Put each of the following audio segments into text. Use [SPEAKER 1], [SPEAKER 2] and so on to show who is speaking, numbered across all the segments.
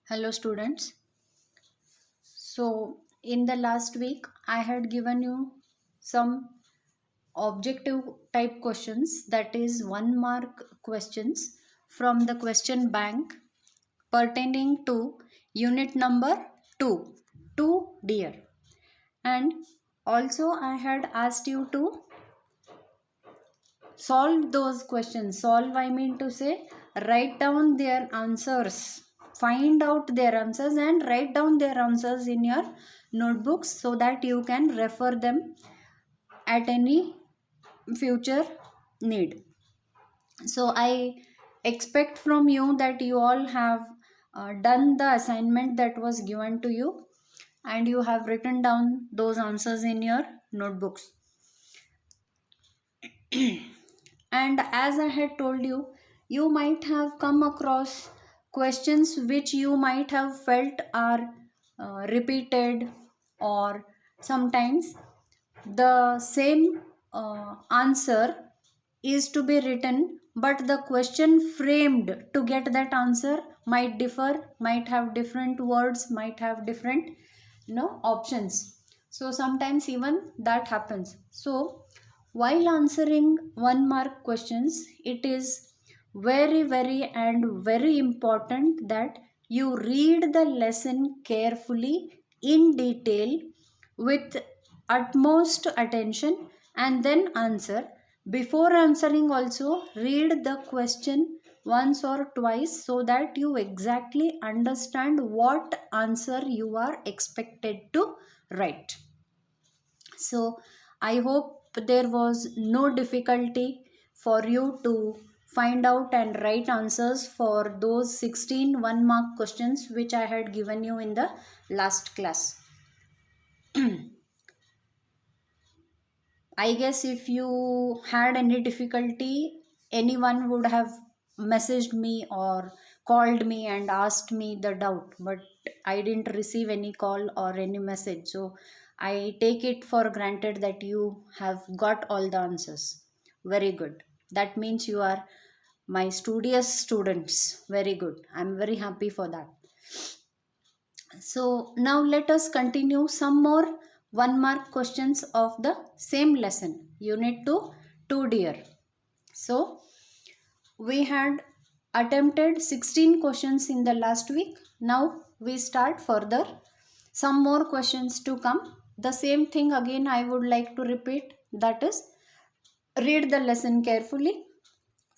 [SPEAKER 1] Hello students. So in the last week I had given you some objective type questions, that is 1 mark questions from the question bank pertaining to unit number 2 to dear, and also I had asked you to solve those questions. Solve, I mean to say, write down their answers, find out their answers and write down their answers in your notebooks so that you can refer them at any future need. So I expect from you that you all have done the assignment that was given to you and you have written down those answers in your notebooks. And as I had told you, you might have come across questions which you might have felt are repeated, or sometimes the same answer is to be written, but the question framed to get that answer might differ, might have different words, might have different options. So sometimes even that happens. So while answering 1 mark questions, it is very and very important that you read the lesson carefully in detail with utmost attention and then answer. Before answering also, read the question once or twice so that you exactly understand what answer you are expected to write. So I hope there was no difficulty for you to find out and write answers for those 16 1 mark questions which I had given you in the last class. I guess if you had any difficulty, anyone would have messaged me or called me and asked me the doubt, but I didn't receive any call or any message. So I take it for granted that you have got all the answers. Very good. That means you are my studious students. Very good. I'm very happy for that. So now let us continue some more 1 mark questions of the same lesson, unit 2 to dear. So we had attempted 16 questions in the last week. Now we start further. Some more questions to come. The same thing again I would like to repeat, that is, read the lesson carefully,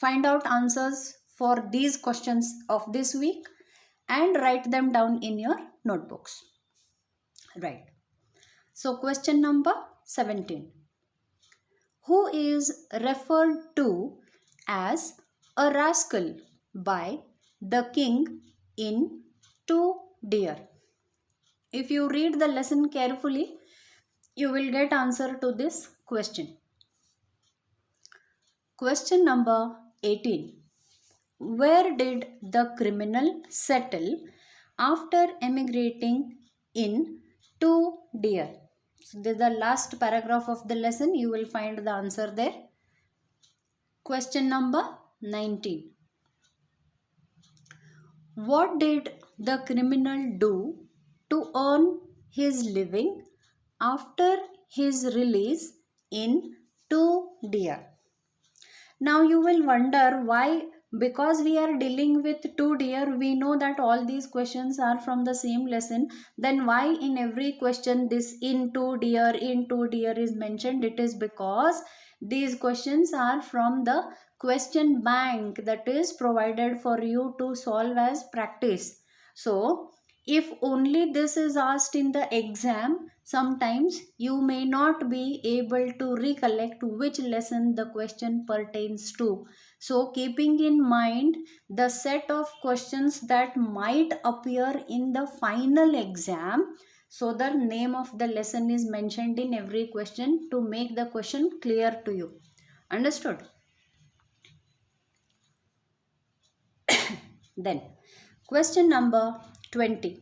[SPEAKER 1] find out answers for these questions of this week and write them down in your notebooks. Right. So question number 17. Who is referred to as a rascal by the king in To Dear? If you read the lesson carefully, you will get answer to this question. Question number 18. Where did the criminal settle after emigrating in To Dear? So this is the last paragraph of the lesson. You will find the answer there. Question number 19. What did the criminal do to earn his living after his release in To Dear? Now you will wonder why, because we are dealing with To Dear, we know that all these questions are from the same lesson. Then why in every question this in To Dear is mentioned? It is because these questions are from the question bank that is provided for you to solve as practice. So if only this is asked in the exam, sometimes you may not be able to recollect which lesson the question pertains to. So keeping in mind the set of questions that might appear in the final exam, so the name of the lesson is mentioned in every question to make the question clear to you. Understood? Then question number 20.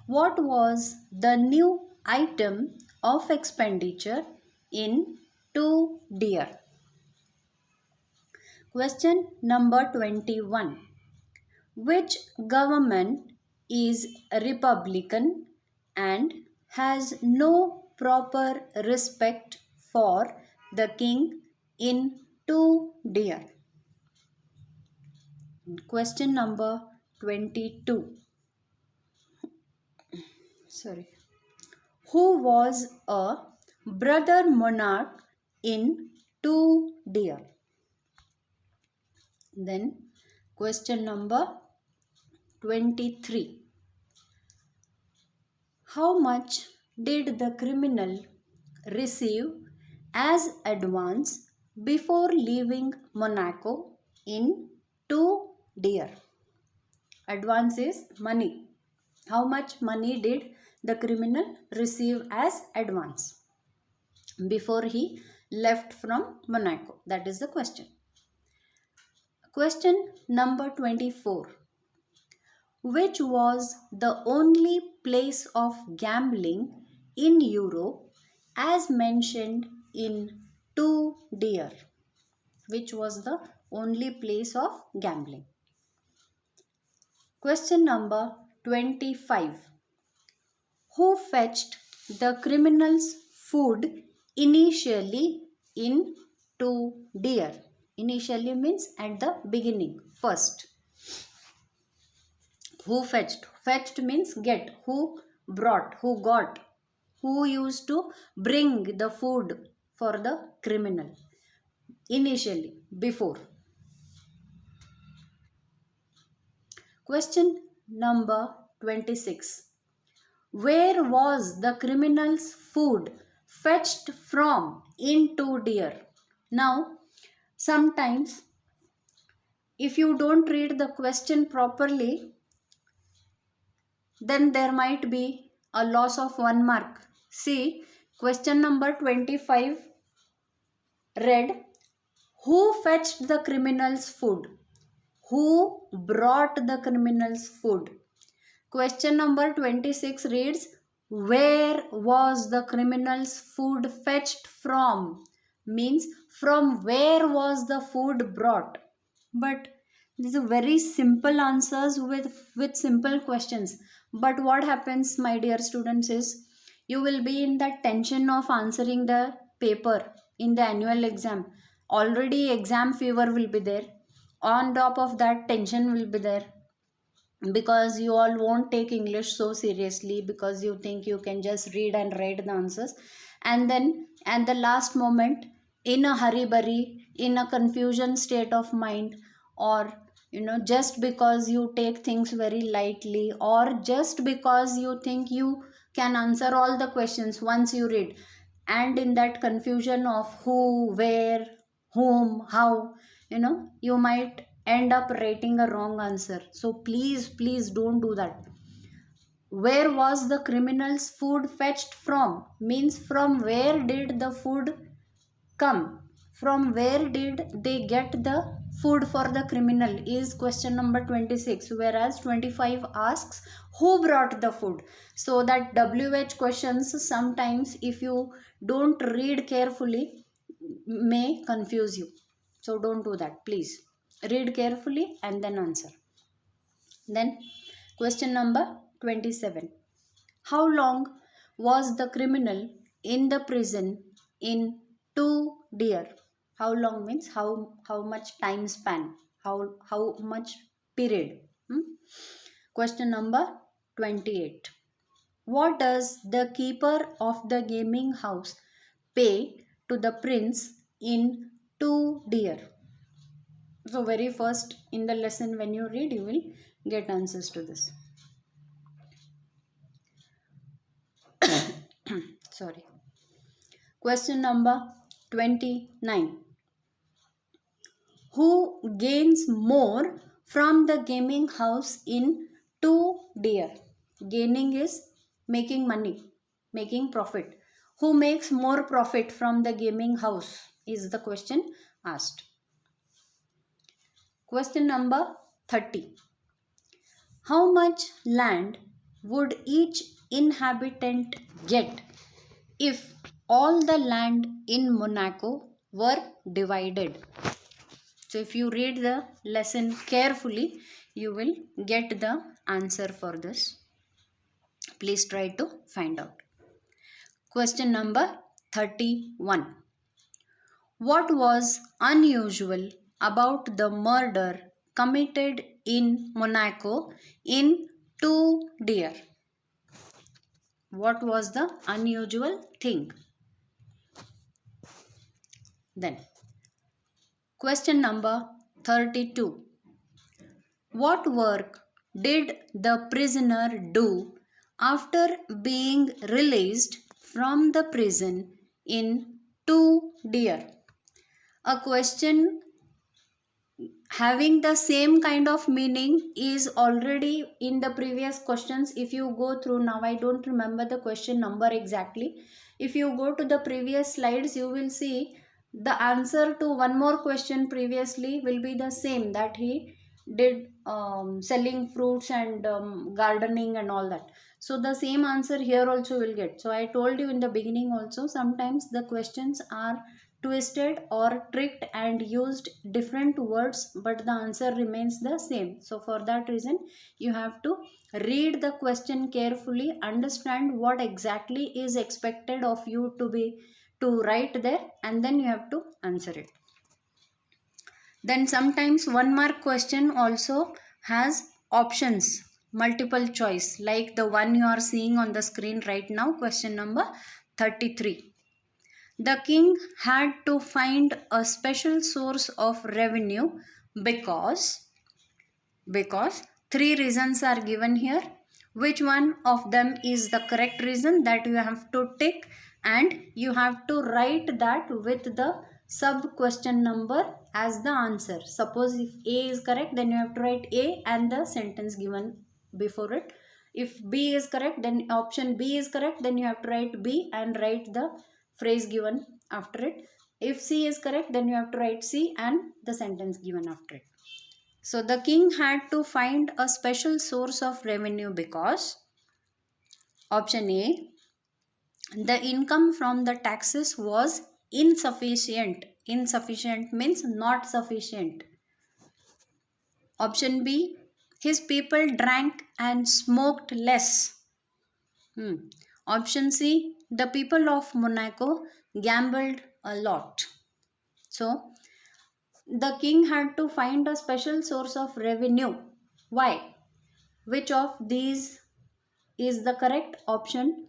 [SPEAKER 1] What was the new item of expenditure in To Dear? Question number 21. Which government is republican and has no proper respect for the king in 2 dear? Question number 22. Sorry. Who was a brother monarch in 2 dear? Then question number 23. How much did the criminal receive as advance before leaving Monaco in 2 dear? Advance is money. How much money did the criminal receive as advance before he left from Monaco? That is the question. Question number 24. Which was the only place of gambling in Europe as mentioned in 2 dear? Which was the only place of gambling? Question number 25. Who fetched the criminal's food initially in 2 dear? Initially means at the beginning, first. Who fetched? Fetched means get. Who brought? Who got? Who used to bring the food for the criminal? Initially, before. Question number 26. Where was the criminal's food fetched from in 2 dear? Now, sometimes if you don't read the question properly, then there might be a loss of 1 mark. See, question number 25 read, who fetched the criminal's food? Who brought the criminal's food? Question number 26 reads, where was the criminal's food fetched from? Means from where was the food brought? But these are very simple answers with simple questions. But what happens, my dear students, is you will be in that tension of answering the paper in the annual exam. Already exam fever will be there. On top of that, tension will be there because you all won't take English so seriously because you think you can just read and write the answers, and then at the last moment, in a hurry burry, in a confusion state of mind, or just because you take things very lightly, or just because you think you can answer all the questions once you read, and in that confusion of who, where, whom, how, you might end up writing a wrong answer. So please don't do that. Where was the criminal's food fetched from? Means from where did the food come? From where did they get the food for the criminal is question number 26, whereas 25 asks who brought the food. So that WH questions sometimes, if you don't read carefully, may confuse you. So don't do that, please. Read carefully and then answer. Then question number 27. How long was the criminal in the prison in 2 dear? How long means how much time span? How much period? Question number 28. What does the keeper of the gaming house pay to the prince in 2 dear? So very first in the lesson when you read, you will get answers to this. Sorry. Question number 29. Who gains more from the gaming house in 2 dear? Gaining is making money, making profit. Who makes more profit from the gaming house is the question asked. Question number 30. How much land would each inhabitant get if all the land in Monaco were divided? So if you read the lesson carefully, you will get the answer for this. Please try to find out. Question number 31. What was unusual about the murder committed in Monaco in Two Deer? What was the unusual thing? Then, question number 32. What work did the prisoner do after being released from the prison in Two Deer? A question having the same kind of meaning is already in the previous questions. If you go through, now I don't remember the question number exactly. If you go to the previous slides, you will see the answer to one more question previously will be the same, that he did selling fruits and gardening and all that. So the same answer here also will get. So I told you in the beginning also, sometimes the questions are twisted or tricked and used different words, but the answer remains the same. So for that reason, you have to read the question carefully, understand what exactly is expected of you to write there, and then you have to answer it. Then sometimes 1 mark question also has options, multiple choice, like the one you are seeing on the screen right now, question number 33. The king had to find a special source of revenue because 3 reasons are given here. Which one of them is the correct reason, that you have to tick, and you have to write that with the sub question number as the answer. Suppose if A is correct, then you have to write A and the sentence given before it. If B is correct, then option B is correct, then you have to write B and write the phrase given after it. If C is correct, then you have to write C and the sentence given after it. So the king had to find a special source of revenue because option A, the income from the taxes was insufficient. Insufficient means not sufficient. Option B, his people drank and smoked less. Option C, the people of Monaco gambled a lot. So the king had to find a special source of revenue. Why? Which of these is the correct option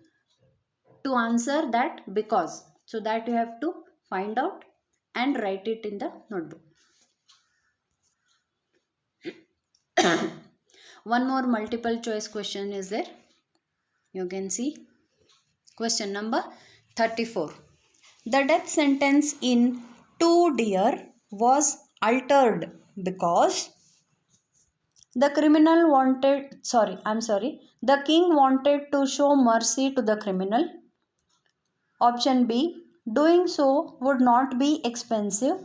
[SPEAKER 1] to answer that because? So that you have to find out and write it in the notebook. One more multiple choice question is there. You can see question number 34. The death sentence in Two Deer was altered because the criminal wanted, the king wanted to show mercy to the criminal. Option B, doing so would not be expensive.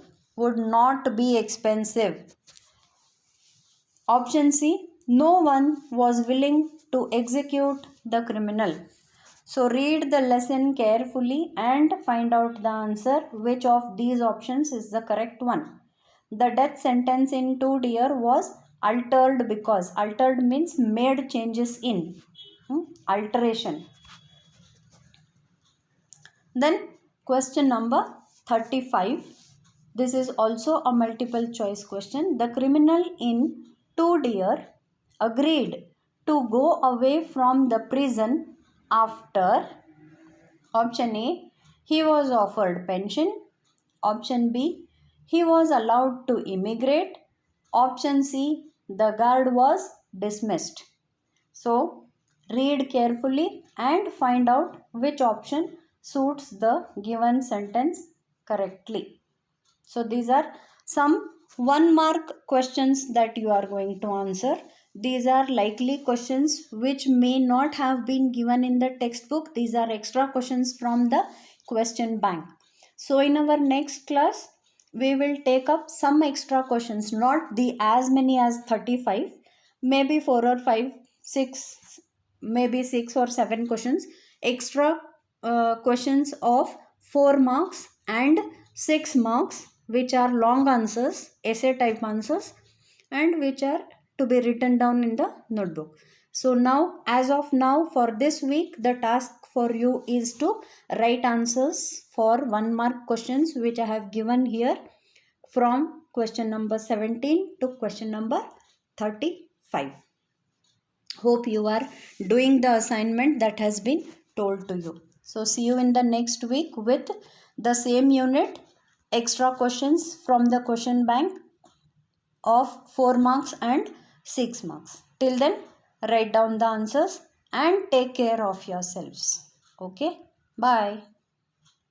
[SPEAKER 1] Option C, no one was willing to execute the criminal. So read the lesson carefully and find out the answer. Which of these options is the correct one? The death sentence in Two Deer was altered because, altered means made changes in, alteration. Then question number 35. This is also a multiple choice question. The criminal in Two Deer agreed to go away from the prison after option A, he was offered pension. Option B, he was allowed to immigrate. Option C, the guard was dismissed. So read carefully and find out which option suits the given sentence correctly. So these are some 1 mark questions that you are going to answer. These are likely questions which may not have been given in the textbook. These are extra questions from the question bank. So in our next class, we will take up some extra questions, not the as many as 35, maybe 4 or 5, 6, maybe 6 or 7 questions, extra questions of 4 marks and 6 marks which are long answers, essay type answers, and which are to be written down in the notebook. So now, as of now, for this week, the task for you is to write answers for 1 mark questions which I have given here from question number 17 to question number 35. Hope you are doing the assignment that has been told to you. So see you in the next week with the same unit, extra questions from the question bank of 4 marks and 6 marks. Till then, write down the answers and take care of yourselves. Okay, bye.